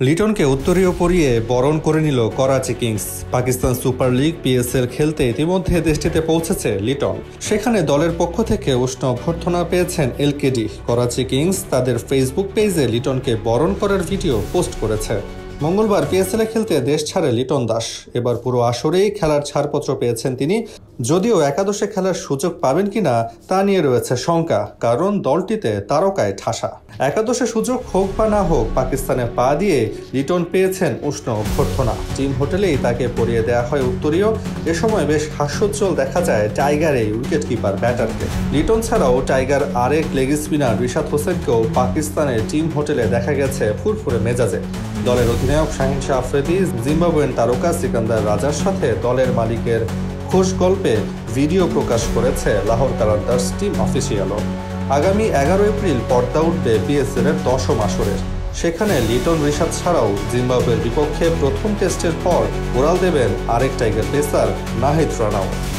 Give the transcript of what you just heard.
লিটনকে উত্তরীয় পরিয়ে বরণ করে নিল Karachi Kings. Pakistan Super League PSL খেলতে ইতিমধ্যে দেশটিতে পৌঁছেছে লিটন। সেখানে দলের পক্ষ থেকে উষ্ণ অভ্যর্থনা পেয়েছেন এলকেডি। করাচি কিংস তাদের ফেসবুক পেজে লিটনকে বরণ করার ভিডিও পোস্ট করেছে। মঙ্গলবার পিএসএলে খেলতে দেশ ছাড়ে লিটন দাস। এবার পুরো আসরেই খেলার ছাড়পত্র পেয়েছেন তিনি। যদিও একাদশে খেলার সুযোগ পাবেন কিনা তা নিয়ে রয়েছে শঙ্কা, কারণ দলটিতে তারকায় ঠাসা। একাদশে সুযোগ হোক বা না হোক, পাকিস্তানে পা দিয়ে লিটন পেয়েছেন উষ্ণ অভ্যর্থনা। টিম হোটেলেই তাকে পরিয়ে দেওয়া হয় উত্তরীয়। এ সময় বেশ হাস্যোজ্জ্বল দেখা যায় টাইগার এই উইকেট কিপার ব্যাটারকে। লিটন ছাড়াও টাইগার আরেক লেগ স্পিনার রিশাদ হোসেনকেও পাকিস্তানের টিম হোটেলে দেখা গেছে ফুরফুরে মেজাজে। দলের অধিনায়ক শাহিন শাহ আফ্রিদি, জিম্বাবুয়েন তারকা সিকান্দার রাজার সাথে দলের মালিকের খোশ গল্পে ভিডিও প্রকাশ করেছে লাহোর কালান্দার্স টিম অফিসিয়ালও। আগামী 11 এপ্রিল পর্দা উঠবে পিএসএল-এর 10ম আসরের। সেখানে লিটন রিশাদ ছাড়াও জিম্বাবুয়ের বিপক্ষে প্রথম টেস্টের পর উড়াল দেবেন আরেক টাইগার পেসার নাহিদ রানাও।